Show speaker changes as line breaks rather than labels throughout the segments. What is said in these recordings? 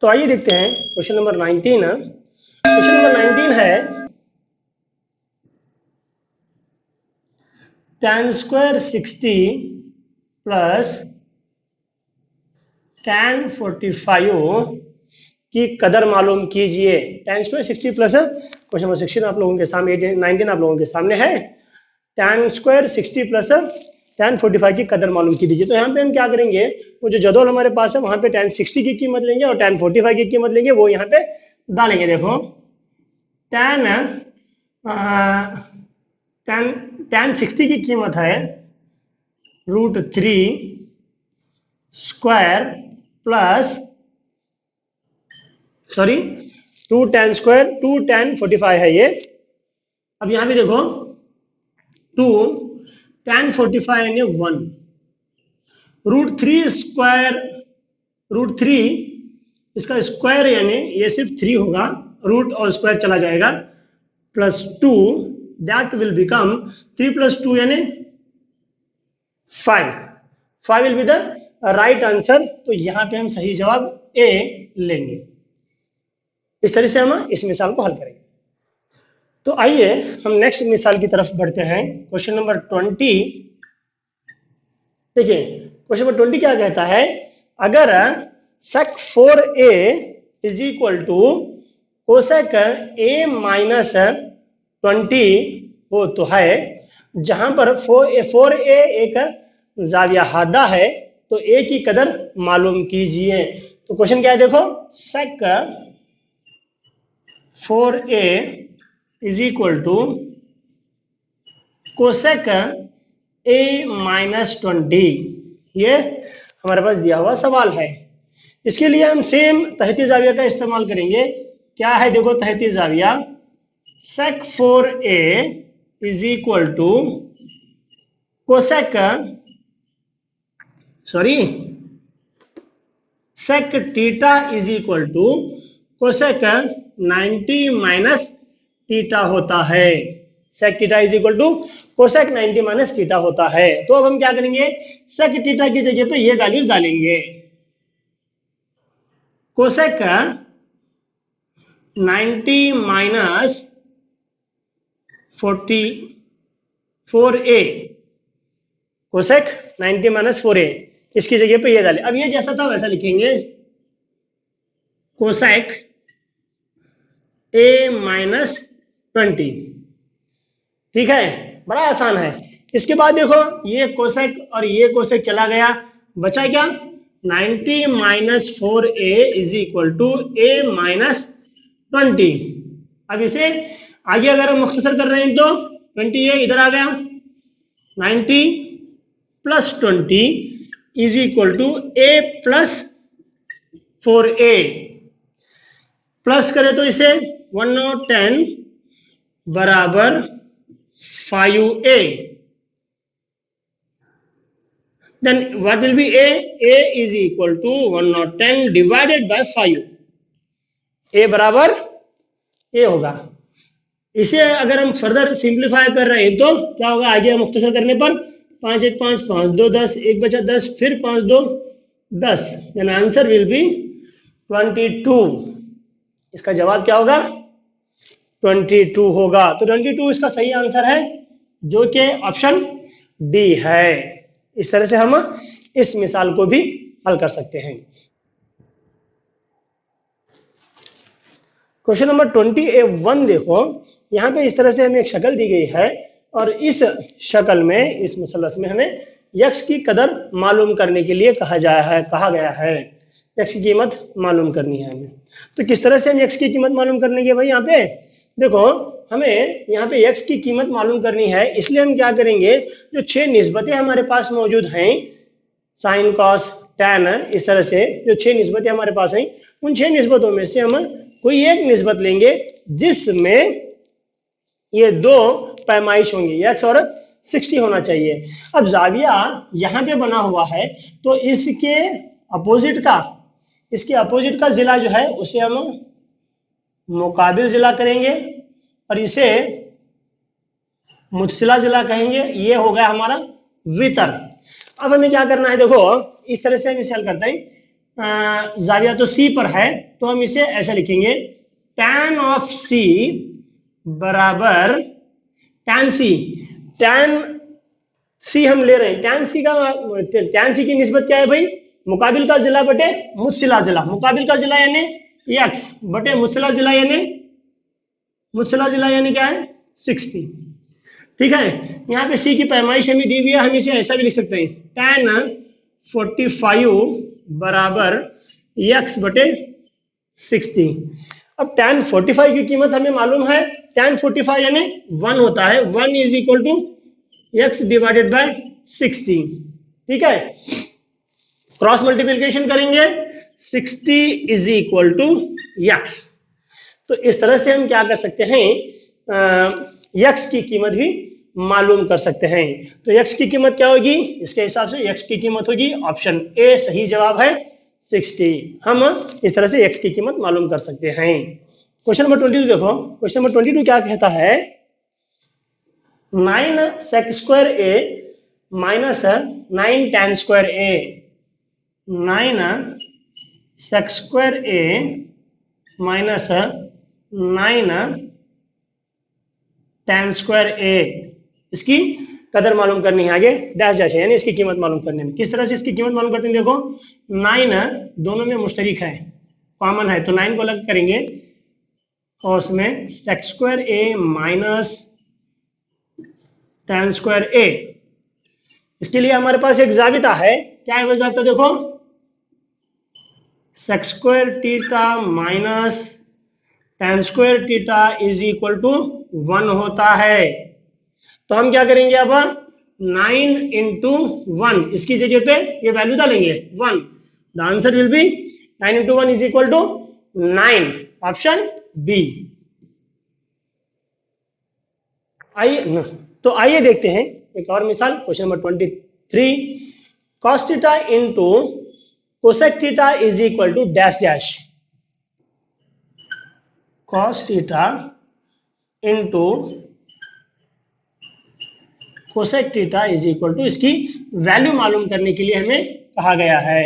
तो आइए देखते हैं क्वेश्चन नंबर 19। क्वेश्चन नंबर 19 है tan स्क्वायर 60 प्लस tan 45 की कदर मालूम कीजिए। tan square 60 plus question number 16 आप लोगों के सामने, 19 आप लोगों के सामने है। tan स्क्वायर 60 प्लस tan 45 की कदर मालूम की दीजिए। तो यहाँ पे हम क्या करेंगे, वो जो जदौल हमारे पास है वहां पे tan 60 की कीमत लेंगे और tan 45 की कीमत लेंगे, वो यहाँ पे डालेंगे। देखो tan tan 60 की कीमत है √3 square plus 2 tan square 2 tan 45 है ये। अब यहां भी देखो 2 tan 45 यानी 1 √3 स्क्वायर √3 इसका स्क्वायर यानी ये सिर्फ 3 होगा, रूट और स्क्वायर चला जाएगा, प्लस 2 दैट विल बिकम 3 + 2 यानी 5 will be the right answer. तो यहां पे हम सही जवाब ए लेंगे। इस तरह से हम इस मिसाल को हल करेंगे। तो आइए हम नेक्स्ट मिसाल की तरफ बढ़ते हैं। Question number 20। देखिए क्वेश्चन नंबर 20 क्या कहता है, अगर sec 4a is equal to cosec a minus 20 हो तो है, जहां पर 4a एक जाविया हादा है, तो a की कदर मालूम कीजिए। तो क्वेश्चन क्या है, देखो sec 4a is equal to cosec a minus 20, ये हमारे पास दिया हुआ सवाल है। इसके लिए हम सेम तहती जाविया का इस्तेमाल करेंगे। क्या है, देखो तहती जाविया sec 4a is equal to cosec sec theta is equal to cosec 90 minus theta होता है। sec theta is equal to cosec 90 minus theta होता है। तो अब हम क्या करेंगे, sec थीटा की जगह पे ये वैल्यूज डालेंगे। Cosec 90 minus 4a, cosec 90 minus 4a, इसकी जगह पे ये डाले। अब ये जैसा था वैसा लिखेंगे, कोसेक a माइनस 20। ठीक है, बड़ा आसान है। इसके बाद देखो ये कोसेक और ये कोसेक चला गया, बचा क्या, 90 minus 4a is equal to a minus 20। अब इसे आगे अगर हम मुख्तसर कर रहे हैं तो 20 ये इधर आ गया, 90 plus 20 is equal to a plus 4a, plus करें तो इसे 110 बराबर 5a। then what will be a is equal to 110 divided by 5, a बराबर a होगा। इसे अगर हम फर्दर सिंप्लीफाई कर रहे हैं तो क्या होगा, आगे हम मुख्तसर करने पर 5 1 5 5 2 10, 1 बचा 10, फिर 5 2 10, then आंसर विल बी 22। इसका जवाब क्या होगा, 22 होगा। तो 22 इसका सही आंसर है, जो कि ऑप्शन डी है। इस तरह से हम इस मिसाल को भी हल कर सकते हैं। क्वेश्चन नंबर 21 देखो, यहाँ पे इस तरह से हमें एक शक्ल दी गई है और इस शक्ल में, इस मुसल्लस में हमें यक्स की कदर मालूम करने के लिए कहा गया है। यक्स की कीमत मालूम करनी है हमें। तो किस तरह से हम यक्स की कीमत मालूम करने के, भाई यहाँ पे देखो हमें यहाँ पे यक्स की कीमत मालूम करनी है, इसलिए हम क्या करेंगे, जो 6 निस्बतें हमारे पास मौजूद हैं, साइन कॉस टैन, इस तरह से जो 6 निस्बतें हमारे पास हैं, उन 6 निस्बतों में से हम कोई एक निस्बत लेंगे जिसमें ये 2 पैमाइश होंगी, यक्स और 60 होना चाहिए। अब जाविया यहाँ पे बना हुआ है, तो इसके अपोजिट का जिला जो है उसे हम मुकाबिल जिला करेंगे और इसे मुतसिला जिला कहेंगे। ये हो गया हमारा वितर। अब हमें क्या करना है, देखो इस तरह से हम इसे हल करते हैं। जाविया तो सी पर है, तो हम इसे ऐसे लिखेंगे, tan ऑफ सी बराबर tan सी। tan सी हम ले रहे हैं, tan सी की निस्बत क्या है भाई, मुकाबिल का जिला बटे मुतसिला जिला। मुकाबिल का जिला यानी x बटे मुतसिला जिला यानी क्या है 60। ठीक है, यहाँ पे c की पैमाइश हमें दी हुई है, हम इसे ऐसा भी लिख सकते हैं, tan 45 बराबर x बटे 60। अब tan 45 की कीमत हमें मालूम है, tan 45 यानी 1 होता है, 1 is equal to x divided by 60। ठीक है, क्रॉस मल्टीप्लिकेशन करेंगे, 60 इज इक्वल टू x। तो इस तरह से हम क्या कर सकते हैं, x की कीमत भी मालूम कर सकते हैं। तो x की कीमत क्या होगी, इसके हिसाब से x की कीमत होगी ऑप्शन ए सही जवाब है 60। हम इस तरह से x की कीमत मालूम कर सकते हैं। क्वेश्चन नंबर 22 देखो, क्वेश्चन नंबर 22 क्या कहता है, 9 sec square a minus 9 tan square a, 9 sec square a minus 9 tan square a, इसकी कदर मालूम करनी है, आगे डैश डैश है यानी इसकी कीमत मालूम करने में। किस तरह से इसकी कीमत मालूम करते हैं, देखो 9 दोनों में मुश्तरिक है, कॉमन है, तो 9 को अलग करेंगे और उसमें sec square a minus tan square a। इसके लिए हमारे पास एक जाबिता है, क्या है वो जाबिता, देखो sec square theta minus tan square theta is equal to 1 होता है। तो हम क्या करेंगे, अब 9 इंटू 1, इसकी जगह पे ये वैल्यू डालेंगे 1, the answer will be 9 into 1 is equal to 9, option B. आइए तो आइए देखते हैं एक और मिसाल, question number 23, cos theta into cosec theta is equal to dash dash. cos theta into cosec theta is equal to, इसकी वैल्यू मालूम करने के लिए हमें कहा गया है।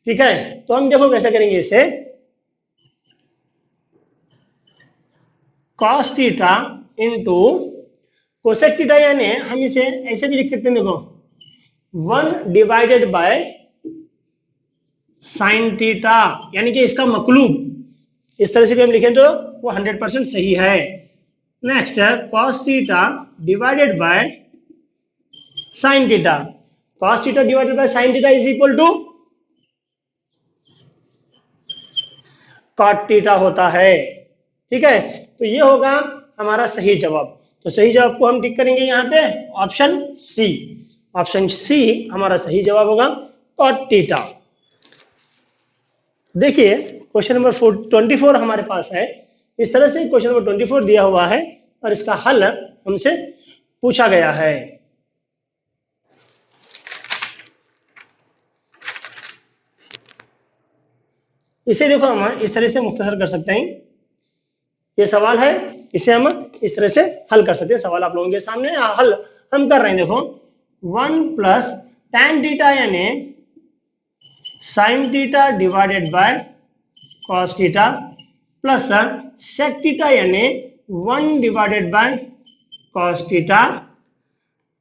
ठीक है, तो हम देखो कैसे करेंगे इसे, cos theta into cosec theta यानी हम इसे ऐसे भी लिख सकते हैं, देखो 1 डिवाइडेड बाय साइन थीटा, यानी कि इसका मकलूब, इस तरह से भी हम लिखें तो वो 100% सही है। नेक्स्ट है cos theta divided by sine theta, cos theta divided by sine theta is equal to cot theta होता है। ठीक है, तो ये होगा हमारा सही जवाब। तो सही जवाब को हम टिक करेंगे यहाँ पे ऑप्शन सी, ऑप्शन सी हमारा सही जवाब होगा cot थीटा। देखिए क्वेश्चन नंबर 24 हमारे पास है, इस तरह से क्वेश्चन नंबर 24 दिया हुआ है और इसका हल हमसे पूछा गया है। इसे देखो हम इस तरह से मुख्तसर कर सकते हैं, ये सवाल है, इसे हम इस तरह से हल कर सकते हैं। सवाल आप लोगों के सामने, हल हम कर रहे हैं, देखो 1 प्लस tan थीटा यानी sine theta divided by cos theta plus sec theta यानी 1 डिवाइडेड बाय cos थीटा,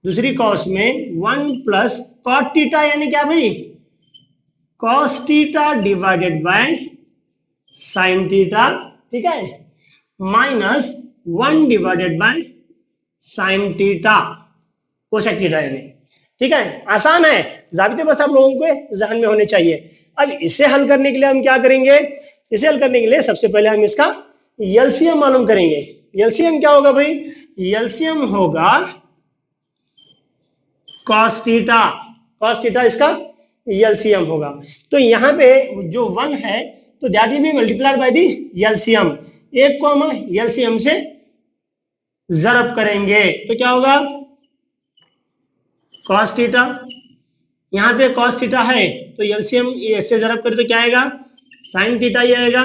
दूसरी कॉस में 1 प्लस cot थीटा यानी क्या भाई, cos theta divided by sine theta. ठीक है, minus 1 divided by sine theta cosec theta यानी। ठीक है, आसान है, जाबिते बस आप लोगों के जहन में होने चाहिए। अब इसे हल करने के लिए हम क्या करेंगे, इसे हल करने के लिए सबसे पहले हम इसका एलसीएम मालूम करेंगे। एलसीएम क्या होगा भाई, एलसीएम होगा cos थीटा, cos थीटा इसका एलसीएम होगा। तो यहाँ पे जो 1 है तो that will be multiplied by the LCM, एक को हम एलसीएम से जरब करेंगे तो क्या होगा cos थीटा, यहाँ पे cos थीटा है तो एलसीएम से जरब करें तो क्या आएगा sin थीटा ही आएगा,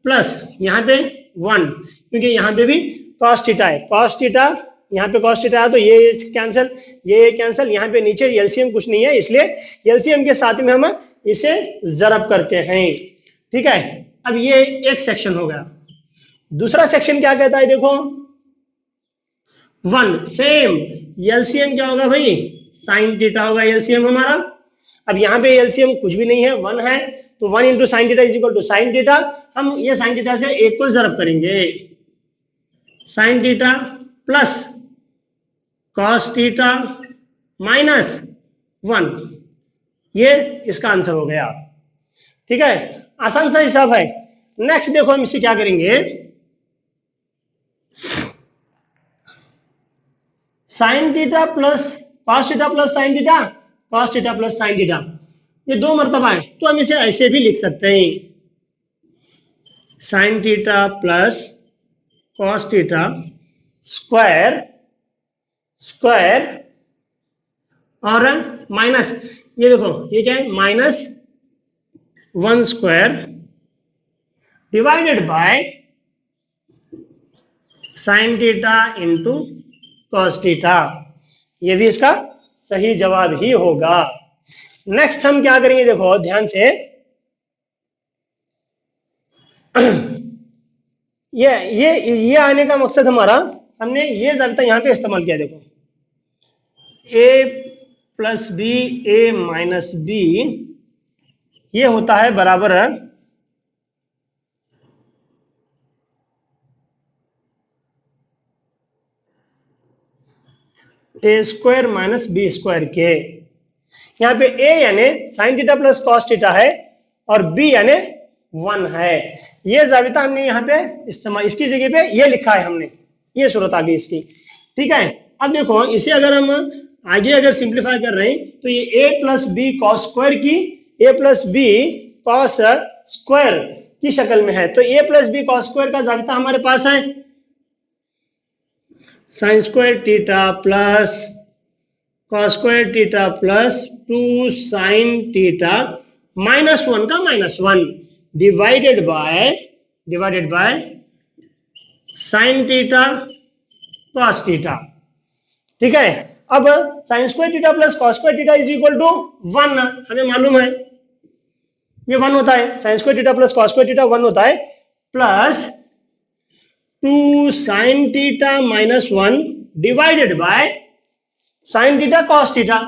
प्लस यहाँ पे 1 क्योंकि यहाँ पे भी cos थीटा है, cos थीटा यहाँ पे cos थीटा है तो ये कैंसिल, ये कैंसिल, यहाँ पे नीचे एलसीएम कुछ नहीं है, इसलिए एलसीएम के साथ में हम इसे जरब करते हैं। ठीक है, अब ये एक सेक्शन हो गया। दूसरा सेक्शन क्या कहता है, देखो 1 सेम एलसीएम क्या होगा भाई, साइन थीटा होगा एलसीएम हमारा। अब यहाँ पे एलसीएम कुछ भी नहीं है, 1 है, तो 1 into sine theta is equal to sine theta. हम ये साइन थीटा से एक को जरब करेंगे, sine theta plus cos theta minus 1, ये इसका आंसर हो गया। ठीक है, आसान सा हिसाब है। नेक्स्ट देखो हम इसे क्या करेंगे, sine theta plus cos theta plus sign theta, cos theta plus sine theta, ये 2 मर्तबा है, तो हम इसे ऐसे भी लिख सकते हैं, sign theta plus cos theta square square और माइनस, ये देखो ये क्या है, minus 1 square divided by sine theta into cos theta, ये भी इसका सही जवाब ही होगा। नेक्स्ट हम क्या करेंगे, देखो ध्यान से, ये आने का मकसद हमारा, हमने ये जाबिता यहां पे इस्तेमाल किया, देखो a plus B A minus B, ये होता है बराबर A square minus B square के। यहाँ पे a यानी sine theta plus cos theta है और b यानी 1 है। ये जाबिता हमने यहाँ पे इस्तेमाल, इसकी जगह पे ये लिखा है हमने, ये सूरत आ गई इसकी। ठीक है, अब देखो इसे अगर हम आगे अगर सिंप्लीफाई कर रहे हैं तो ये a plus B cos square की, a plus B cos square की शक्ल में है, तो a plus B cos square का जाबिता हमारे पास है sine square theta plus cos square theta plus 2 sine theta minus 1 का minus 1 divided by sine theta cos theta. ठीक है, अब sine square theta plus cos square theta is equal to 1, हमें मालूम है ये 1 होता है, sine square theta plus cos square theta 1 होता है, plus 2 sine theta minus 1 divided by sine theta cos theta,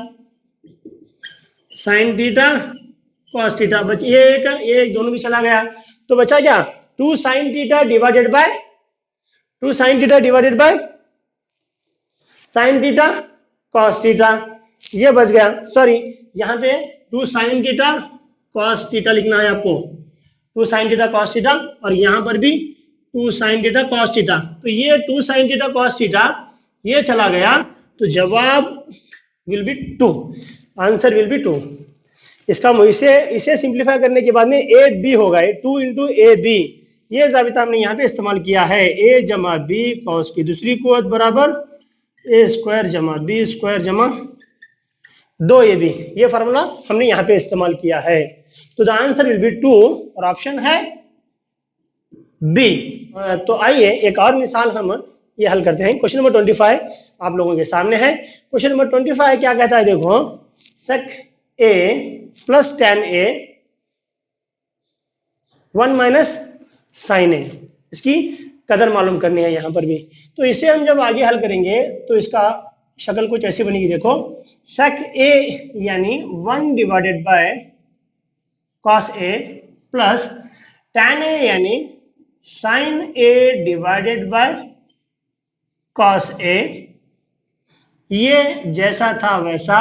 sign theta cos theta, बच ये एक दोनों भी चला गया, तो बचा क्या, 2 sine theta divided by sine theta cos theta, ये बच गया। सॉरी, यहाँ पे 2 साइन थीटा कॉस थीटा लिखना है आपको, 2 साइन थीटा कॉस थीटा, और यहाँ पर भी 2 साइन थीटा कॉस थीटा, तो ये 2 साइन थीटा कॉस थीटा ये चला गया, तो जवाब will be 2, answer will B 2। इसका इसे सिंप्लीफाई करने के बाद में ए बी होगा, 2 इंटू ए बी, ये जाबिता हमने यहाँ पे इस्तेमाल किया है, a जमा बी कॉस की दूसरी कुवत बराबर a स्क्वायर जमा बी स्क्वायर जमा 2ab, ये फार्मूला हमने यहाँ पे इस्तेमाल किया है, तो द आंसर विल बी 2 और ऑप्शन है बी। तो आइए एक और मिसाल हम ये हल करते हैं। क्वेश्चन नंबर 25 आप लोगों के सामने है। क्वेश्चन नंबर 25 क्या कहता है, देखो sec a plus tan a 1 minus sine A, इसकी कदर मालूम करनी है यहाँ पर भी। तो इसे हम जब आगे हल करेंगे तो इसका शक्ल कुछ ऐसी बनेगी, देखो sec a यानी 1 divided by cos a plus tan a यानी sin a divided by cos a, ये जैसा था वैसा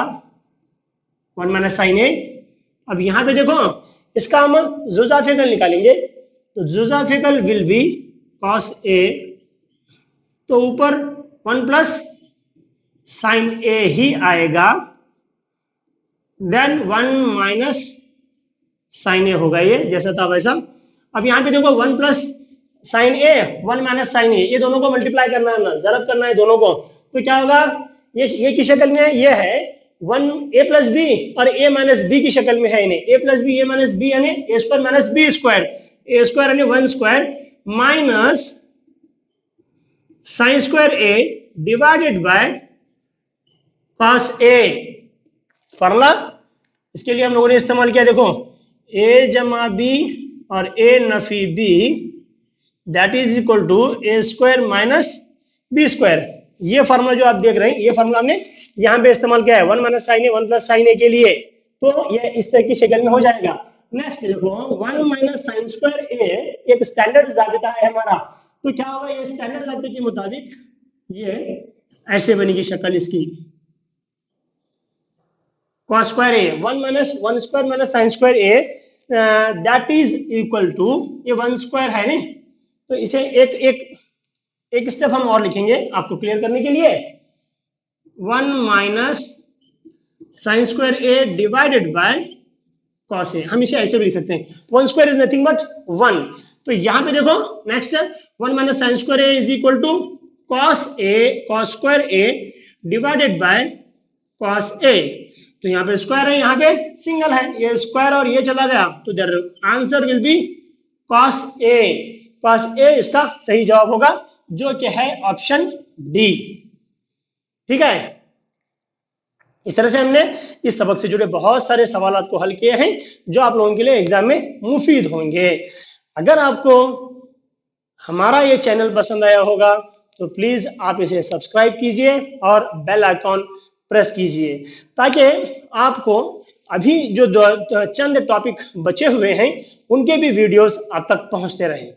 1 माइनस साइन ए। अब यहां पे देखो इसका हम जुजाफिकल निकालेंगे, तो जुजाफिकल विल बी cos a, तो ऊपर 1 प्लस साइन ए ही आएगा, देन 1 माइनस साइन ए होगा, ये जैसा था वैसा। अब यहाँ पे देखो 1 प्लस साइन ए 1 माइनस साइन ए, ये दोनों को मल्टीप्लाई करना है ना, जरब करना है दोनों को, तो क्या होगा, ये किस शक्ल में है, ये है 1 a प्लस बी और a माइनस बी की शक्ल में है, इन्हें a plus B a minus B यानी a square minus B square, a square यानी 1 square minus sine square a divided by cos A। Formula इसके लिए हम लोगों ने इस्तेमाल किया, देखो a जमा बी और a नफी b that is equal to A square minus B square. ये फार्मूला जो आप देख रहे हैं, ये फार्मूला हमने यहाँ पे इस्तेमाल किया है 1 माइनस साइन ए 1 प्लस साइन ए के लिए, तो ये इस तरह की शक्ल में हो जाएगा। नेक्स्ट देखो 1 माइनस साइन स्क्वायर ए एक स्टैंडर्ड जाबिता है हमारा, तो क्या होगा, ये स्टैंडर्ड जाबिते के मुताबिक ये ऐसे बनेगी शक्ल इसकी, cos square A 1 minus 1 square minus sine square A that is equal to, ये 1 स्क्वायर है नहीं, तो इसे एक स्टेप हम और लिखेंगे आपको क्लियर करने के लिए, 1 minus sine square A divided by cos A. हम इसे ऐसे भी लिख सकते हैं, 1 स्क्वायर इज नथिंग बट 1, तो यहां पे देखो next 1 minus sine square A is equal to cos square A divided by cos A. तो यहाँ पे स्क्वायर है, यहाँ पे सिंगल है, ये स्क्वायर और ये चला गया, तो their answer will be cos A. Cos A इसका सही जवाब होगा, जो कि है ऑप्शन डी। ठीक है, इस तरह से हमने इस सबक से जुड़े बहुत सारे सवालों को हल किए हैं, जो आप लोगों के लिए एग्जाम में मुफीद होंगे। अगर आपको हमारा ये चैनल पसंद आया होगा तो प्लीज आप इसे सब्सक्राइब कीजिए और बेल आइकॉन प्रेस कीजिए, ताकि आपको अभी जो चंद टॉपिक बचे हुए हैं उनके भी वीडियोस आप तक पहुंचते रहें।